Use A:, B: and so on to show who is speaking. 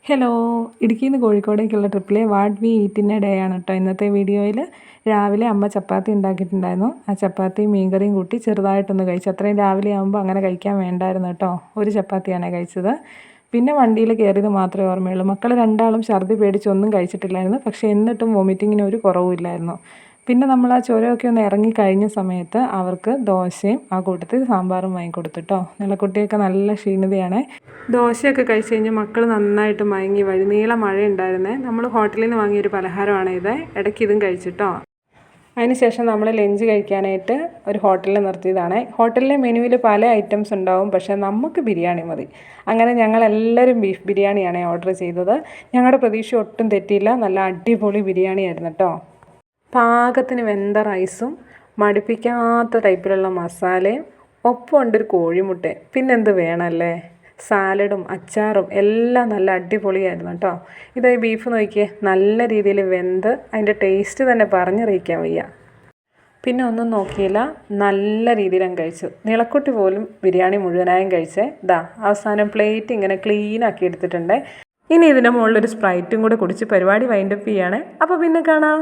A: Hello, ഇടുക്കിയിൽ നിന്ന് കോഴിക്കോടേക്കുള്ള ട്രിപ്പിലെ what we ഈറ്റിൻ്റെ day ആണ് കേട്ടോ. ഇന്നത്തെ വീഡിയോയിൽ രാവിലെ അമ്മ ചപ്പാത്തി ഉണ്ടാക്കിയിട്ടുണ്ടായിരുന്നു. ആ ചപ്പാത്തിയും മീൻകറിയും കൂട്ടി ചെറുതായിട്ടൊന്ന് കഴിച്ചു. അത്രയും രാവിലെ ആകുമ്പോൾ അങ്ങനെ കഴിക്കാൻ വേണ്ടായിരുന്നു കേട്ടോ. ഒരു ചപ്പാത്തിയാണ് കഴിച്ചത്. പിന്നെ വണ്ടിയിൽ കയറിയത് മാത്രമേ ഓർമ്മയുള്ളൂ. മക്കൾ രണ്ടാളും ഛർദി പേടിച്ചൊന്നും കഴിച്ചിട്ടില്ലായിരുന്നു. പക്ഷേ എന്നിട്ടും വോമിറ്റിങ്ങിന് ഒരു കുറവുമില്ലായിരുന്നു. പിന്നെ നമ്മൾ ആ ചുരമൊക്കെ ഒന്ന് ഇറങ്ങി കഴിഞ്ഞ സമയത്ത് അവർക്ക് ദോശയും ആ കൂട്ടത്തിൽ സാമ്പാറും വാങ്ങിക്കൊടുത്തു കേട്ടോ. നിളക്കുട്ടിയൊക്കെ നല്ല ക്ഷീണിതയാണ്. ദോശയൊക്കെ കഴിച്ച് കഴിഞ്ഞ് മക്കൾ നന്നായിട്ട് മയങ്ങി. വഴിനീളം മഴയുണ്ടായിരുന്നേ. നമ്മൾ ഹോട്ടലിൽ നിന്ന് വാങ്ങിയൊരു പലഹാരമാണ് ഇത്. ഇടയ്ക്ക് ഇതും കഴിച്ചിട്ടോ. അതിനുശേഷം നമ്മൾ ലഞ്ച് കഴിക്കാനായിട്ട് ഒരു ഹോട്ടലിൽ നിർത്തിയതാണ്. ഹോട്ടലിലെ മെനുവിൽ പല ഐറ്റംസ് ഉണ്ടാവും, പക്ഷേ നമുക്ക് ബിരിയാണി മതി. അങ്ങനെ ഞങ്ങളെല്ലാവരും ബീഫ് ബിരിയാണിയാണ് ഓർഡർ ചെയ്തത്. ഞങ്ങളുടെ പ്രതീക്ഷ ഒട്ടും തെറ്റിയില്ല. നല്ല അടിപൊളി ബിരിയാണി ആയിരുന്നു കേട്ടോ. പാകത്തിന് വെന്ത റൈസും മടുപ്പിക്കാത്ത ടൈപ്പിലുള്ള മസാലയും ഒപ്പം ഉണ്ടൊരു കോഴിമുട്ടയും. പിന്നെന്ത് വേണമല്ലേ? സാലഡും അച്ചാറും എല്ലാം നല്ല അടിപൊളിയായിരുന്നു കേട്ടോ. ഇതായി ബീഫ് നോക്കിയേ, നല്ല രീതിയിൽ വെന്ത് അതിൻ്റെ ടേസ്റ്റ് തന്നെ പറഞ്ഞറിയിക്കാൻ വയ്യ. പിന്നെ ഒന്നും നോക്കിയില്ല, നല്ല രീതിയിൽ അങ്ങ് കഴിച്ചു. നിളക്കുട്ടി പോലും ബിരിയാണി മുഴുവനായും കഴിച്ചേ. അവസാനം പ്ലേറ്റ് ഇങ്ങനെ ക്ലീനാക്കി എടുത്തിട്ടുണ്ട്. ഇനി ഇതിൻ്റെ മുകളിലൊരു സ്പ്രൈറ്റും കൂടെ കുടിച്ച് പരിപാടി വൈൻഡപ്പ് ചെയ്യാണ്. അപ്പോൾ പിന്നെ കാണാം.